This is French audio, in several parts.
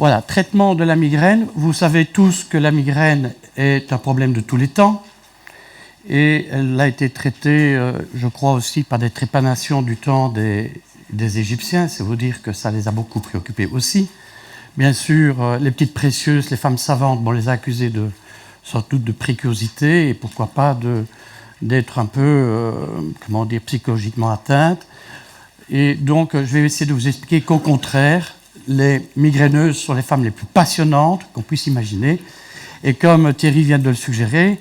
Voilà, traitement de la migraine. Vous savez tous que la migraine est un problème de tous les temps. Et elle a été traitée, je crois aussi, par des trépanations du temps des Égyptiens. C'est vous dire que ça les a beaucoup préoccupés aussi. Bien sûr, les petites précieuses, les femmes savantes, on les a accusées sans doute de préciosité et pourquoi pas d'être un peu, psychologiquement atteintes. Et donc, je vais essayer de vous expliquer qu'au contraire, les migraineuses sont les femmes les plus passionnantes qu'on puisse imaginer. Et comme Thierry vient de le suggérer,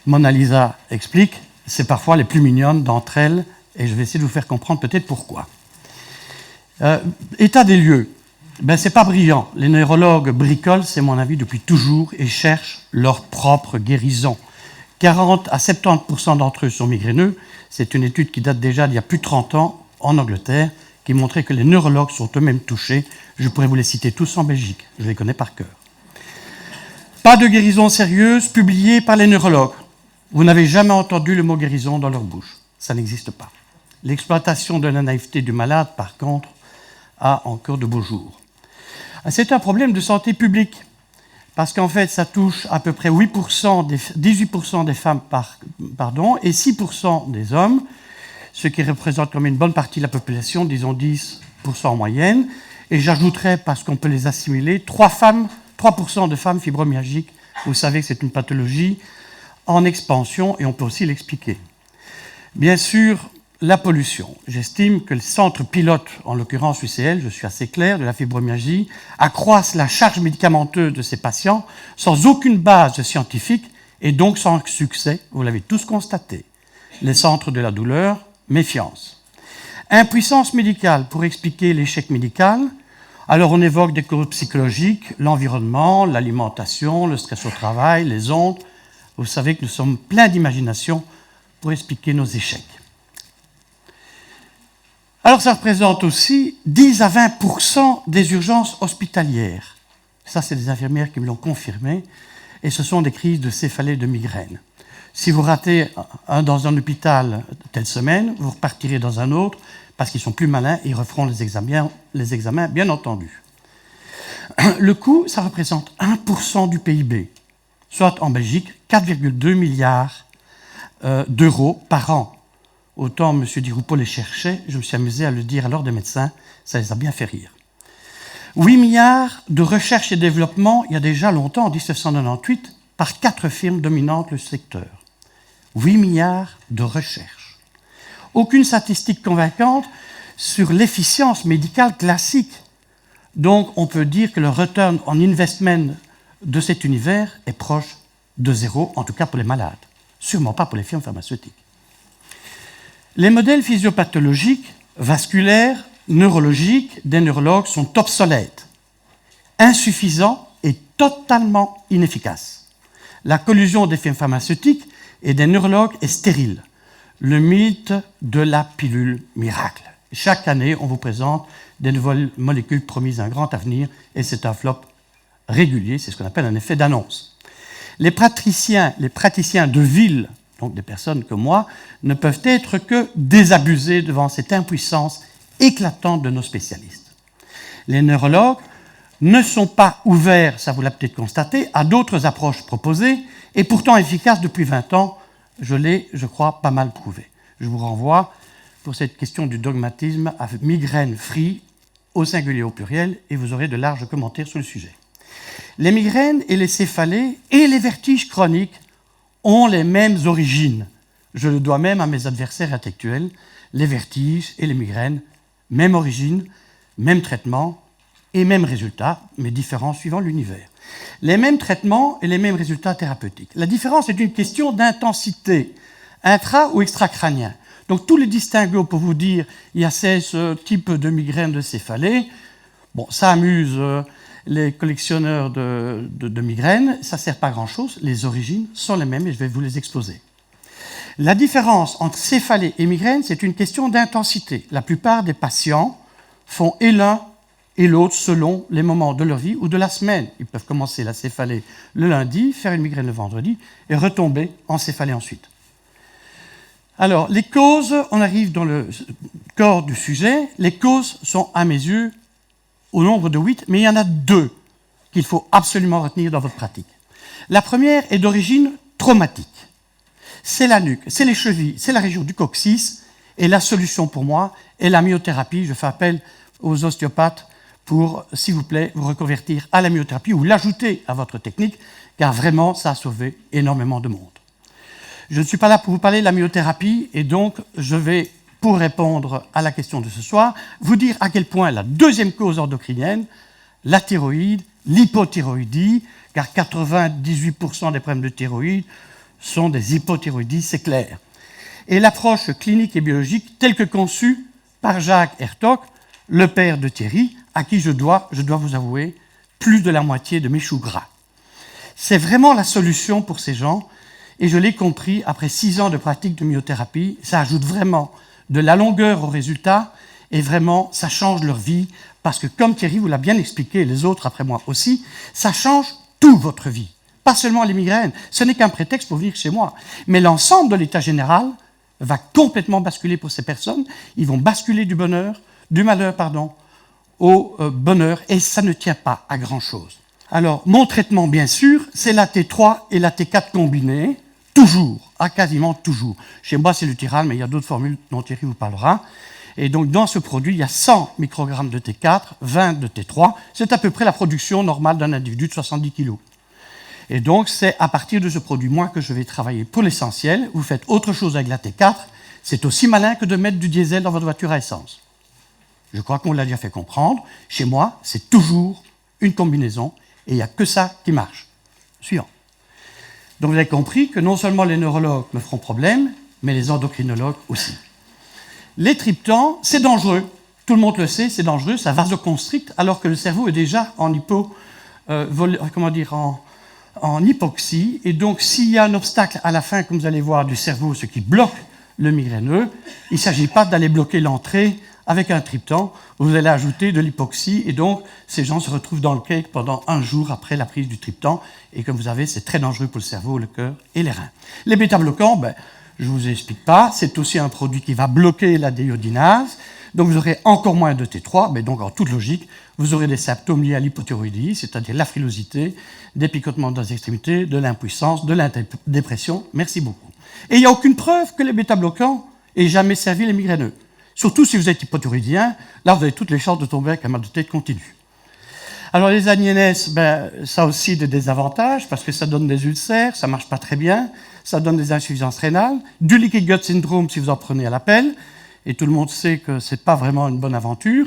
Mona Lisa explique, c'est parfois les plus mignonnes d'entre elles, et je vais essayer de vous faire comprendre peut-être pourquoi. État des lieux. C'est pas brillant. Les neurologues bricolent, c'est mon avis, depuis toujours, et cherchent leur propre guérison. 40 à 70% d'entre eux sont migraineux. C'est une étude qui date déjà d'il y a plus de 30 ans en Angleterre, qui montrait que les neurologues sont eux-mêmes touchés. Je pourrais vous les citer tous en Belgique, je les connais par cœur. Pas de guérison sérieuse publiée par les neurologues. Vous n'avez jamais entendu le mot guérison dans leur bouche. Ça n'existe pas. L'exploitation de la naïveté du malade, par contre, a encore de beaux jours. C'est un problème de santé publique, parce qu'en fait, ça touche à peu près 18% des femmes et 6% des hommes, ce qui représente comme une bonne partie de la population, disons 10% en moyenne. Et j'ajouterais, parce qu'on peut les assimiler, 3% de femmes fibromyalgiques. Vous savez que c'est une pathologie en expansion et on peut aussi l'expliquer. Bien sûr, la pollution. J'estime que le centre pilote, en l'occurrence UCL, je suis assez clair, de la fibromyalgie, accroissent la charge médicamenteuse de ces patients sans aucune base scientifique et donc sans succès, vous l'avez tous constaté. Les centres de la douleur, méfiance. Impuissance médicale pour expliquer l'échec médical. Alors on évoque des causes psychologiques, l'environnement, l'alimentation, le stress au travail, les ondes. Vous savez que nous sommes pleins d'imagination pour expliquer nos échecs. Alors ça représente aussi 10 à 20% des urgences hospitalières. Ça, c'est des infirmières qui me l'ont confirmé. Et ce sont des crises de céphalée de migraine. Si vous ratez dans un hôpital telle semaine, vous repartirez dans un autre parce qu'ils sont plus malins et ils referont les examens, bien entendu. Le coût, ça représente 1% du PIB, soit en Belgique 4,2 milliards d'euros par an. Autant M. Di Rupo les cherchait, je me suis amusé à le dire à l'ordre des médecins, ça les a bien fait rire. 8 milliards de recherche et développement, il y a déjà longtemps, en 1998, par 4 firmes dominantes le secteur. 8 milliards de recherche. Aucune statistique convaincante sur l'efficience médicale classique. Donc on peut dire que le return on investment de cet univers est proche de zéro, en tout cas pour les malades. Sûrement pas pour les firmes pharmaceutiques. Les modèles physiopathologiques, vasculaires, neurologiques des neurologues sont obsolètes, insuffisants et totalement inefficaces. La collusion des firmes pharmaceutiques et des neurologues est stérile. Le mythe de la pilule miracle. Chaque année, on vous présente des nouvelles molécules promises un grand avenir et c'est un flop régulier, c'est ce qu'on appelle un effet d'annonce. Les praticiens de ville, donc des personnes comme moi, ne peuvent être que désabusés devant cette impuissance éclatante de nos spécialistes. Les neurologues ne sont pas ouverts, ça vous l'avez peut-être constaté, à d'autres approches proposées et pourtant efficaces depuis 20 ans, je l'ai, je crois, pas mal prouvé. Je vous renvoie pour cette question du dogmatisme à migraine free au singulier au pluriel et vous aurez de larges commentaires sur le sujet. Les migraines et les céphalées et les vertiges chroniques ont les mêmes origines. Je le dois même à mes adversaires intellectuels. Les vertiges et les migraines, même origine, même traitement et même résultat, mais différents suivant l'univers. Les mêmes traitements et les mêmes résultats thérapeutiques. La différence est une question d'intensité, intra- ou extracrânien. Donc tous les distinguos pour vous dire il y a 16 types de migraines de céphalée, bon, ça amuse les collectionneurs de migraines, ça ne sert pas à grand-chose, les origines sont les mêmes et je vais vous les exposer. La différence entre céphalée et migraine, c'est une question d'intensité. La plupart des patients font et l'un et l'autre selon les moments de leur vie ou de la semaine. Ils peuvent commencer la céphalée le lundi, faire une migraine le vendredi et retomber en céphalée ensuite. Alors, les causes, on arrive dans le corps du sujet, les causes sont à mes yeux au nombre de 8, mais il y en a 2 qu'il faut absolument retenir dans votre pratique. La première est d'origine traumatique. C'est la nuque, c'est les chevilles, c'est la région du coccyx, et la solution pour moi est la myothérapie. Je fais appel aux ostéopathes pour, s'il vous plaît, vous reconvertir à la myothérapie ou l'ajouter à votre technique, car vraiment, ça a sauvé énormément de monde. Je ne suis pas là pour vous parler de la myothérapie, et donc je vais, pour répondre à la question de ce soir, vous dire à quel point la deuxième cause endocrinienne, la thyroïde, l'hypothyroïdie, car 98% des problèmes de thyroïde sont des hypothyroïdies, c'est clair. Et l'approche clinique et biologique telle que conçue par Jacques Hertog, le père de Thierry, à qui je dois vous avouer, plus de la moitié de mes choux gras. C'est vraiment la solution pour ces gens, et je l'ai compris après 6 ans de pratique de myothérapie. Ça ajoute vraiment de la longueur au résultat, et vraiment, ça change leur vie, parce que comme Thierry vous l'a bien expliqué, et les autres après moi aussi, ça change toute votre vie. Pas seulement les migraines, ce n'est qu'un prétexte pour venir chez moi, mais l'ensemble de l'état général va complètement basculer pour ces personnes. Ils vont basculer du malheur, au bonheur, et ça ne tient pas à grand-chose. Alors, mon traitement, bien sûr, c'est la T3 et la T4 combinées, toujours, quasiment toujours. Chez moi, c'est le Tyral, mais il y a d'autres formules dont Thierry vous parlera. Et donc, dans ce produit, il y a 100 microgrammes de T4, 20 de T3. C'est à peu près la production normale d'un individu de 70 kg. Et donc, c'est à partir de ce produit, moi, que je vais travailler pour l'essentiel. Vous faites autre chose avec la T4, c'est aussi malin que de mettre du diesel dans votre voiture à essence. Je crois qu'on l'a déjà fait comprendre. Chez moi, c'est toujours une combinaison, et il n'y a que ça qui marche. Suivant. Donc, vous avez compris que non seulement les neurologues me feront problème, mais les endocrinologues aussi. Les triptans, c'est dangereux. Tout le monde le sait, c'est dangereux, ça vasoconstricte, alors que le cerveau est déjà en hypoxie. Et donc, s'il y a un obstacle à la fin, comme vous allez voir, du cerveau, ce qui bloque le migraineux, il ne s'agit pas d'aller bloquer l'entrée avec un triptan. Vous allez ajouter de l'hypoxie, et donc, ces gens se retrouvent dans le cake pendant 1 jour après la prise du triptan. Et comme vous savez, c'est très dangereux pour le cerveau, le cœur et les reins. Les bêta-bloquants, je ne vous explique pas, c'est aussi un produit qui va bloquer la déiodinase, donc vous aurez encore moins de T3, mais donc en toute logique, vous aurez des symptômes liés à l'hypothyroïdie, c'est-à-dire la frilosité, des picotements dans les extrémités, de l'impuissance, de la dépression. Merci beaucoup. Et il n'y a aucune preuve que les bêta-bloquants aient jamais servi les migraineux. Surtout si vous êtes hypothyroïdien, là vous avez toutes les chances de tomber avec un mal de tête continu. Alors les ANINS, ça a aussi des désavantages, parce que ça donne des ulcères, ça ne marche pas très bien, ça donne des insuffisances rénales, du leaky gut syndrome si vous en prenez à l'appel, et tout le monde sait que ce n'est pas vraiment une bonne aventure,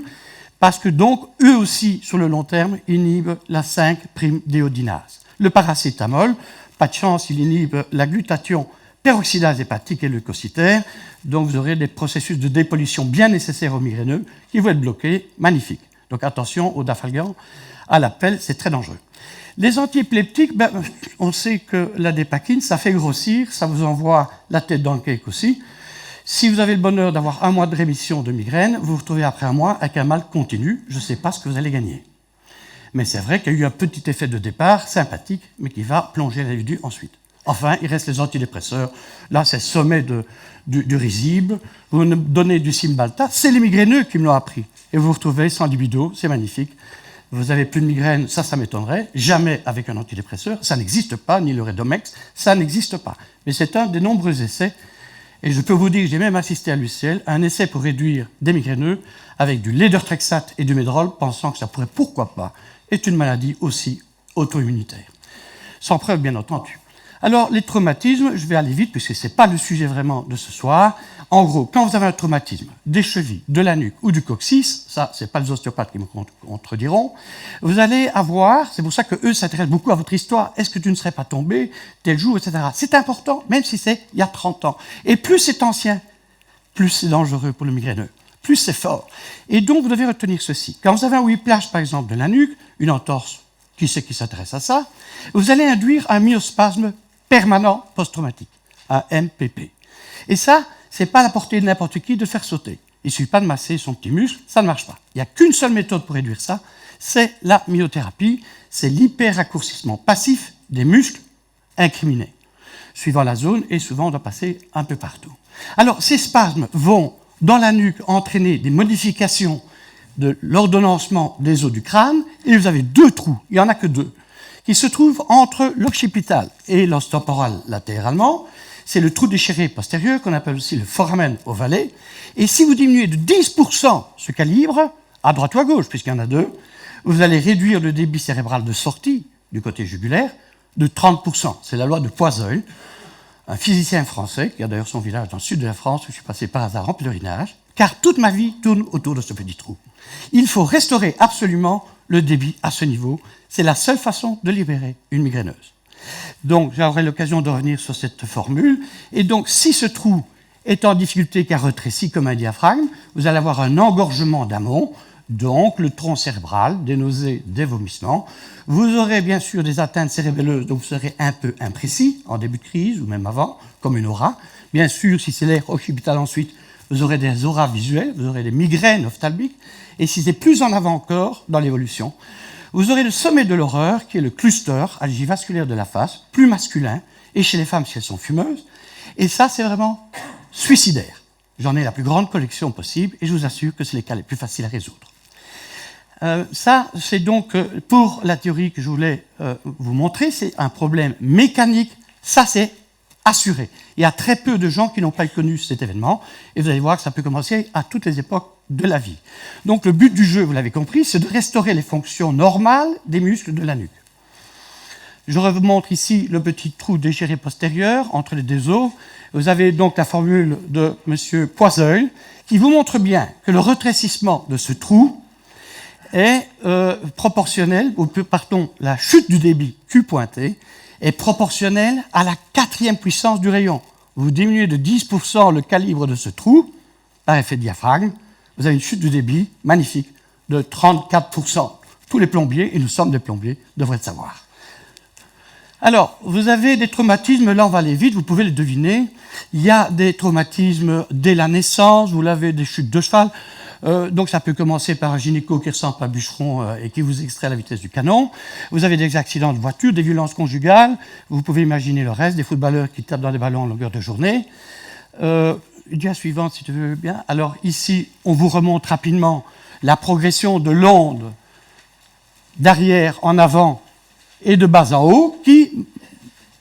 parce que donc, eux aussi, sur le long terme, inhibent la 5'-déodinase. Le paracétamol, pas de chance, il inhibe la glutathion peroxydase hépatique et leucocytaire, donc vous aurez des processus de dépollution bien nécessaires aux migraineux qui vont être bloqués, magnifique. Donc attention aux dafalgan, à l'appel, c'est très dangereux. Les antiépileptiques, on sait que la dépakine, ça fait grossir, ça vous envoie la tête dans le cake aussi. Si vous avez le bonheur d'avoir 1 mois de rémission de migraine, vous vous retrouvez après 1 mois avec un mal continu, je ne sais pas ce que vous allez gagner. Mais c'est vrai qu'il y a eu un petit effet de départ sympathique, mais qui va plonger l'individu ensuite. Enfin, il reste les antidépresseurs. Là, c'est le sommet du risible. Vous me donnez du Cymbalta, c'est les migraineux qui me l'ont appris. Et vous vous retrouvez sans libido, c'est magnifique. Vous n'avez plus de migraine, ça m'étonnerait. Jamais avec un antidépresseur, ça n'existe pas, ni le Redomex, ça n'existe pas. Mais c'est un des nombreux essais. Et je peux vous dire que j'ai même assisté à l'UCL, un essai pour réduire des migraineux avec du lédertrexate et du médrol, pensant que ça pourrait, pourquoi pas, être une maladie aussi auto-immunitaire. Sans preuve, bien entendu. Alors, les traumatismes, je vais aller vite, puisque ce n'est pas le sujet vraiment de ce soir. En gros, quand vous avez un traumatisme des chevilles, de la nuque ou du coccyx, ça, ce n'est pas les ostéopathes qui me contrediront, vous allez avoir, c'est pour ça qu'eux s'intéressent beaucoup à votre histoire, est-ce que tu ne serais pas tombé tel jour, etc. C'est important, même si c'est il y a 30 ans. Et plus c'est ancien, plus c'est dangereux pour le migraineux, plus c'est fort. Et donc, vous devez retenir ceci. Quand vous avez un whiplash, par exemple, de la nuque, une entorse, qui c'est qui s'intéresse à ça, vous allez induire un myospasme permanent post-traumatique, un MPP. Et ça, ce n'est pas à la portée de n'importe qui de faire sauter. Il ne suffit pas de masser son petit muscle, ça ne marche pas. Il n'y a qu'une seule méthode pour réduire ça, c'est la myothérapie, c'est l'hyper-raccourcissement passif des muscles incriminés. Suivant la zone, et souvent on doit passer un peu partout. Alors, ces spasmes vont, dans la nuque, entraîner des modifications de l'ordonnancement des os du crâne, et vous avez deux trous, il n'y en a que deux, qui se trouvent entre l'occipital et l'os temporal latéralement. C'est le trou déchiré postérieur, qu'on appelle aussi le foramen ovale. Et si vous diminuez de 10% ce calibre, à droite ou à gauche, puisqu'il y en a deux, vous allez réduire le débit cérébral de sortie du côté jugulaire de 30%. C'est la loi de Poiseuil, un physicien français, qui a d'ailleurs son village dans le sud de la France, où je suis passé par hasard en pèlerinage, car toute ma vie tourne autour de ce petit trou. Il faut restaurer absolument le débit à ce niveau. C'est la seule façon de libérer une migraineuse. Donc, j'aurai l'occasion de revenir sur cette formule. Et donc, si ce trou est en difficulté car rétréci comme un diaphragme, vous allez avoir un engorgement d'amont, donc le tronc cérébral, des nausées, des vomissements. Vous aurez bien sûr des atteintes cérébelleuses, donc vous serez un peu imprécis en début de crise ou même avant, comme une aura. Bien sûr, si c'est l'aire occipital ensuite, vous aurez des auras visuelles, vous aurez des migraines ophtalmiques. Et si c'est plus en avant encore dans l'évolution, vous aurez le sommet de l'horreur, qui est le cluster algivasculaire de la face, plus masculin, et chez les femmes si elles sont fumeuses. Et ça, c'est vraiment suicidaire. J'en ai la plus grande collection possible, et je vous assure que c'est les cas les plus faciles à résoudre. Ça, c'est donc pour la théorie que je voulais vous montrer, c'est un problème mécanique, ça c'est assuré. Il y a très peu de gens qui n'ont pas connu cet événement, et vous allez voir que ça peut commencer à toutes les époques de la vie. Donc le but du jeu, vous l'avez compris, c'est de restaurer les fonctions normales des muscles de la nuque. Je vous montre ici le petit trou déchiré postérieur entre les deux os. Vous avez donc la formule de M. Poiseuil qui vous montre bien que le rétrécissement de ce trou est proportionnel, ou pardon, la chute du débit Q pointé est proportionnelle à la quatrième puissance du rayon. Vous diminuez de 10% le calibre de ce trou par effet de diaphragme, vous avez une chute du débit magnifique de 34%. Tous les plombiers, et nous sommes des plombiers, devraient le savoir. Alors, vous avez des traumatismes, là on va aller vite, vous pouvez le deviner. Il y a des traumatismes dès la naissance, vous l'avez des chutes de cheval. Donc ça peut commencer par un gynéco qui ressemble à un bûcheron et qui vous extrait à la vitesse du canon. Vous avez des accidents de voiture, des violences conjugales. Vous pouvez imaginer le reste, des footballeurs qui tapent dans des ballons en longueur de journée. Dia suivante, si tu veux bien. Alors ici, on vous remonte rapidement la progression de l'onde d'arrière en avant et de bas en haut qui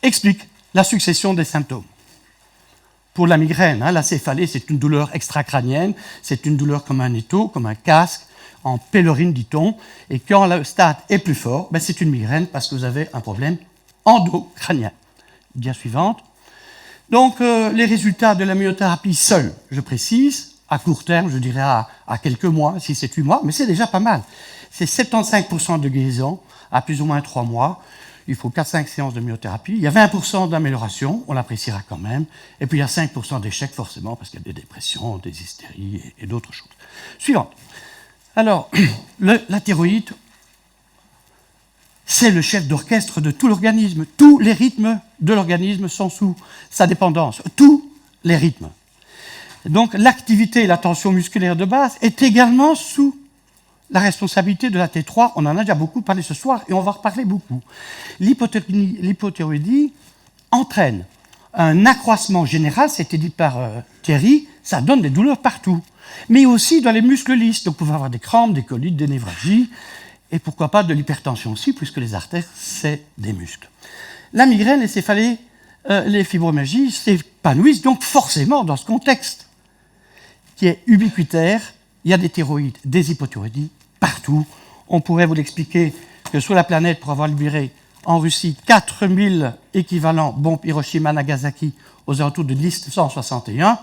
explique la succession des symptômes. Pour la migraine, la céphalée, c'est une douleur extracrânienne, c'est une douleur comme un étau, comme un casque, en pèlerine, dit-on, et quand le stade est plus fort, c'est une migraine parce que vous avez un problème endocrânien. Dia suivante. Donc, les résultats de la myothérapie seuls, je précise, à court terme, je dirais à quelques mois, 6-7-8 mois, mais c'est déjà pas mal. C'est 75% de guérison à plus ou moins 3 mois. Il faut 4-5 séances de myothérapie. Il y a 20% d'amélioration, on l'appréciera quand même. Et puis il y a 5% d'échecs, forcément, parce qu'il y a des dépressions, des hystéries et d'autres choses. Suivante. Alors, la thyroïde, c'est le chef d'orchestre de tout l'organisme. Tous les rythmes de l'organisme sont sous sa dépendance. Tous les rythmes. Donc l'activité et la tension musculaire de base est également sous la responsabilité de la T3. On en a déjà beaucoup parlé ce soir et on va reparler beaucoup. L'hypothyroïdie entraîne un accroissement général, c'était dit par Thierry, ça donne des douleurs partout, mais aussi dans les muscles lisses. Donc vous pouvez avoir des crampes, des colites, des névralgies, et pourquoi pas de l'hypertension aussi, puisque les artères, c'est des muscles. La migraine, les céphalées, les fibromyalgies s'épanouissent donc forcément dans ce contexte qui est ubiquitaire. Il y a des thyroïdes, des hypothyroïdies partout. On pourrait vous l'expliquer que sur la planète, pour avoir libéré en Russie 4000 équivalents bombes Hiroshima-Nagasaki aux alentours de 1961,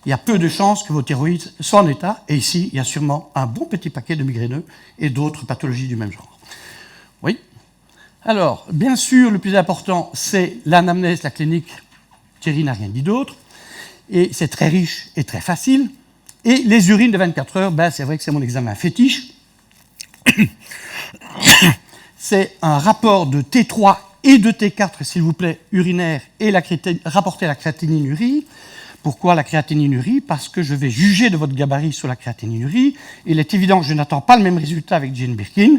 il y a peu de chances que vos thyroïdes soient en état. Et ici, il y a sûrement un bon petit paquet de migraineux et d'autres pathologies du même genre. Oui. Alors, bien sûr, le plus important, c'est l'anamnèse, la clinique. Thierry n'a rien dit d'autre. Et c'est très riche et très facile. Et les urines de 24 heures, c'est vrai que c'est mon examen fétiche. C'est un rapport de T3 et de T4, s'il vous plaît, urinaire, et rapporter la créatininurie. Pourquoi la créatininurie? Parce que je vais juger de votre gabarit sur la créatininurie. Il est évident que je n'attends pas le même résultat avec Jane Birkin.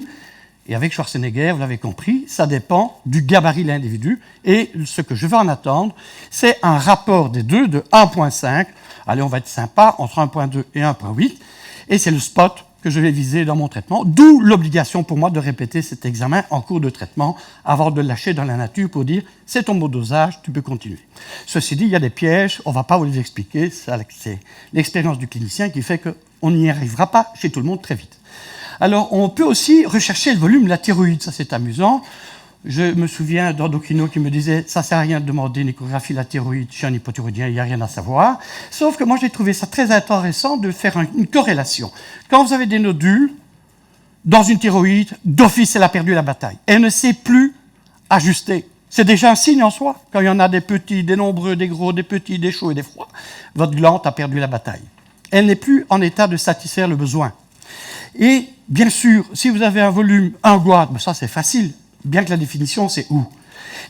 Et avec Schwarzenegger, vous l'avez compris, ça dépend du gabarit de l'individu. Et ce que je veux en attendre, c'est un rapport des deux de 1,5. Allez, on va être sympa, entre 1,2 et 1,8. Et c'est le spot que je vais viser dans mon traitement, d'où l'obligation pour moi de répéter cet examen en cours de traitement avant de le lâcher dans la nature pour dire « c'est ton bon dosage, tu peux continuer ». Ceci dit, il y a des pièges, on ne va pas vous les expliquer, c'est l'expérience du clinicien qui fait qu'on n'y arrivera pas chez tout le monde très vite. Alors, on peut aussi rechercher le volume de la thyroïde, ça c'est amusant. Je me souviens d'endocrino qui me disait « ça ne sert à rien de demander une échographie de la thyroïde chez un hypothyroïdien, il n'y a rien à savoir ». Sauf que moi j'ai trouvé ça très intéressant de faire une corrélation. Quand vous avez des nodules dans une thyroïde, d'office elle a perdu la bataille. Elle ne sait plus ajuster. C'est déjà un signe en soi. Quand il y en a des petits, des nombreux, des gros, des petits, des chauds et des froids, votre glande a perdu la bataille. Elle n'est plus en état de satisfaire le besoin. Et bien sûr, si vous avez un volume 1 Gauge, ça c'est facile. Bien que la définition, c'est où.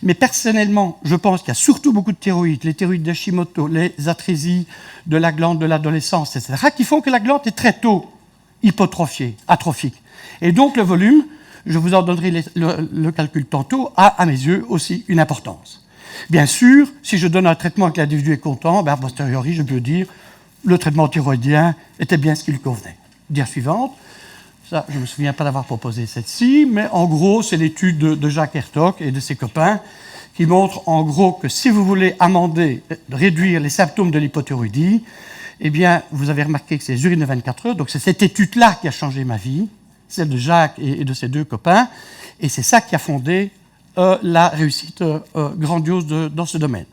Mais personnellement, je pense qu'il y a surtout beaucoup de thyroïdes, les thyroïdes d'Hashimoto, les atrésies de la glande de l'adolescence, etc., qui font que la glande est très tôt hypotrophiée, atrophique. Et donc le volume, je vous en donnerai le calcul tantôt, a à mes yeux aussi une importance. Bien sûr, si je donne un traitement et que l'individu est content, a posteriori, je peux dire le traitement thyroïdien était bien ce qui lui convenait. Dire suivante. Ça, je ne me souviens pas d'avoir proposé celle-ci, mais en gros, c'est l'étude de Jacques Hertog et de ses copains qui montre en gros que si vous voulez amender, réduire les symptômes de l'hypothyroïdie, eh bien, vous avez remarqué que c'est les urines de 24 heures, donc c'est cette étude-là qui a changé ma vie, celle de Jacques et de ses deux copains, et c'est ça qui a fondé la réussite grandiose dans ce domaine.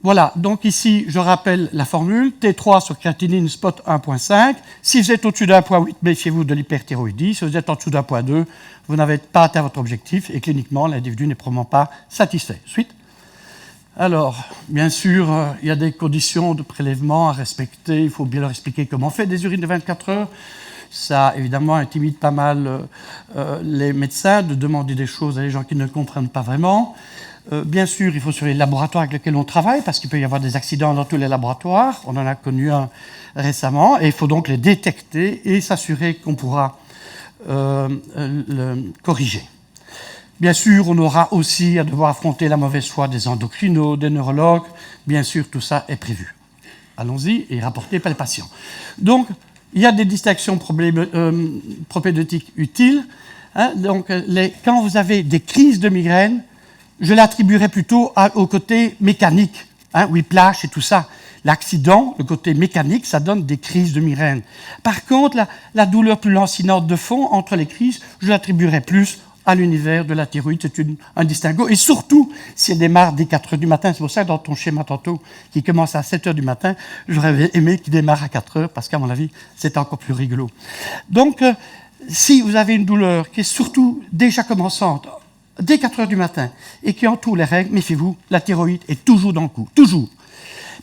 Voilà, donc ici, je rappelle la formule, T3 sur créatinine spot 1.5. Si vous êtes au-dessus d'1.8, méfiez-vous de l'hyperthyroïdie. Si vous êtes en dessous d'1.2, vous n'avez pas atteint votre objectif et cliniquement, l'individu n'est probablement pas satisfait. Suite. Alors, bien sûr, il y a des conditions de prélèvement à respecter. Il faut bien leur expliquer comment on fait des urines de 24 heures. Ça, évidemment, intimide pas mal les médecins de demander des choses à des gens qui ne comprennent pas vraiment. Bien sûr, il faut sur les laboratoires avec lesquels on travaille, parce qu'il peut y avoir des accidents dans tous les laboratoires. On en a connu un récemment, et il faut donc les détecter et s'assurer qu'on pourra le corriger. Bien sûr, on aura aussi à devoir affronter la mauvaise foi des endocrinos, des neurologues. Bien sûr, tout ça est prévu. Allons-y et rapportez par les patients. Donc, il y a des distinctions propédeutiques utiles. Hein, donc, quand vous avez des crises de migraine, je l'attribuerais plutôt au côté mécanique, hein, whiplash et tout ça. L'accident, le côté mécanique, ça donne des crises de migraine. Par contre, la douleur plus lancinante de fond entre les crises, je l'attribuerais plus à l'univers de la thyroïde. C'est un distinguo. Et surtout, si elle démarre dès 4 heures du matin, c'est pour ça que dans ton schéma tantôt, qui commence à 7 heures du matin, j'aurais aimé qu'il démarre à 4 heures, parce qu'à mon avis, c'est encore plus rigolo. Donc, si vous avez une douleur qui est surtout déjà commençante, dès 4 heures du matin, et qui entoure les règles, méfiez-vous, la thyroïde est toujours dans le coup, toujours.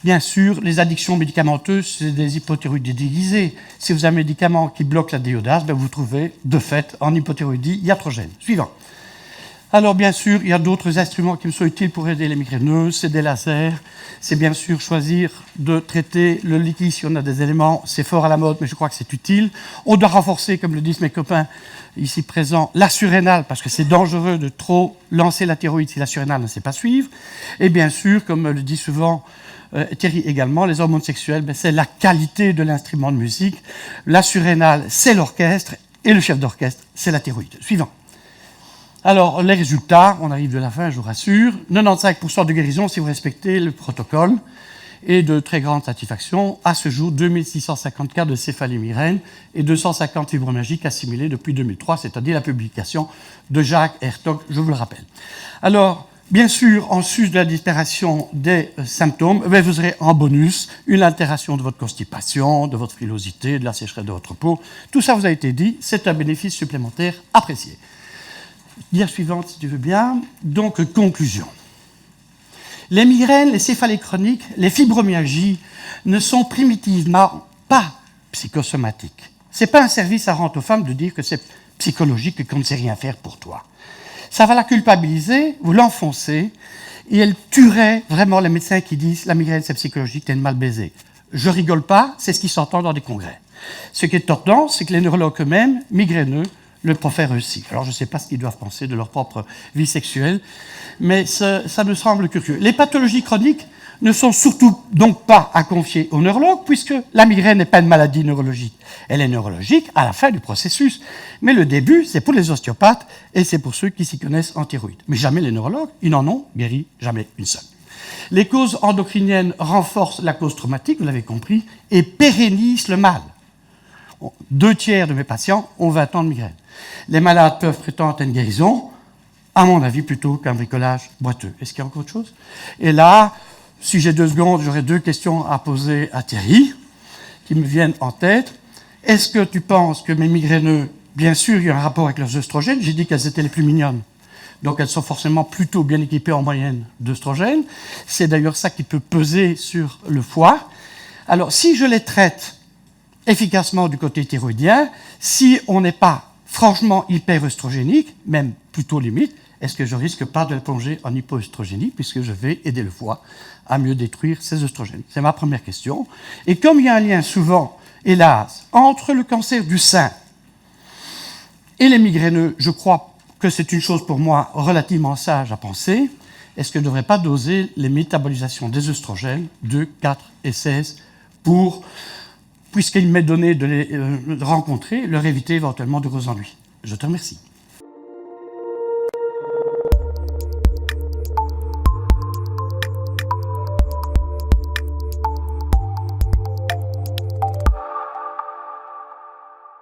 Bien sûr, les addictions médicamenteuses, c'est des hypothyroïdies déguisées. Si vous avez un médicament qui bloque la déodase, vous trouvez, de fait, en hypothyroïdie iatrogène. Suivant. Alors, bien sûr, il y a d'autres instruments qui me sont utiles pour aider les migraineuses, c'est des lasers. C'est bien sûr choisir de traiter le liquide si on a des éléments, c'est fort à la mode, mais je crois que c'est utile. On doit renforcer, comme le disent mes copains ici présents, la surrénale, parce que c'est dangereux de trop lancer la thyroïde si la surrénale ne sait pas suivre. Et bien sûr, comme le dit souvent Thierry également, les hormones sexuelles, c'est la qualité de l'instrument de musique. La surrénale, c'est l'orchestre, et le chef d'orchestre, c'est la thyroïde. Suivant. Alors, les résultats, on arrive de la fin, je vous rassure. 95% de guérison si vous respectez le protocole, et de très grande satisfaction. À ce jour, 2650 cas de céphalée-migraine et 250 fibromyalgiques assimilés depuis 2003, c'est-à-dire la publication de Jacques Hertog, je vous le rappelle. Alors, bien sûr, en sus de la disparition des symptômes, vous aurez en bonus une altération de votre constipation, de votre frilosité, de la sécheresse de votre peau. Tout ça vous a été dit, c'est un bénéfice supplémentaire apprécié. Dia suivante, si tu veux bien. Donc, conclusion. Les migraines, les céphalées chroniques, les fibromyalgies ne sont primitivement pas psychosomatiques. Ce n'est pas un service à rendre aux femmes de dire que c'est psychologique et qu'on ne sait rien faire pour toi. Ça va la culpabiliser, vous l'enfoncez, et elle tuerait vraiment les médecins qui disent la migraine c'est psychologique, t'es une mal baisée. Je rigole pas, c'est ce qui s'entend dans des congrès. Ce qui est tordant, c'est que les neurologues eux-mêmes, migraineux, le profèrent aussi. Alors je ne sais pas ce qu'ils doivent penser de leur propre vie sexuelle, mais ça me semble curieux. Les pathologies chroniques ne sont surtout donc pas à confier au neurologue, puisque la migraine n'est pas une maladie neurologique. Elle est neurologique à la fin du processus. Mais le début, c'est pour les ostéopathes et c'est pour ceux qui s'y connaissent en thyroïde. Mais jamais les neurologues, ils n'en ont guéri jamais une seule. Les causes endocriniennes renforcent la cause traumatique, vous l'avez compris, et pérennisent le mal. 2/3 de mes patients ont 20 ans de migraine. Les malades peuvent prétendre à une guérison, à mon avis, plutôt qu'un bricolage boiteux. Est-ce qu'il y a encore autre chose? Et là, si j'ai 2 secondes, j'aurais 2 questions à poser à Thierry, qui me viennent en tête. Est-ce que tu penses que mes migraineux, bien sûr, il y a un rapport avec leurs œstrogènes? J'ai dit qu'elles étaient les plus mignonnes. Donc elles sont forcément plutôt bien équipées en moyenne d'œstrogènes. C'est d'ailleurs ça qui peut peser sur le foie. Alors, si je les traite efficacement du côté thyroïdien, si on n'est pas franchement hyperœstrogénique, même plutôt limite, est-ce que je risque pas de le plonger en hypoœstrogénie, puisque je vais aider le foie à mieux détruire ces œstrogènes? C'est ma première question. Et comme il y a un lien souvent, hélas, entre le cancer du sein et les migraineux, je crois que c'est une chose pour moi relativement sage à penser. Est-ce que je ne devrais pas doser les métabolisations des œstrogènes 2, 4 et 16 pour, puisqu'il m'est donné de les rencontrer, leur éviter éventuellement de gros ennuis? Je te remercie.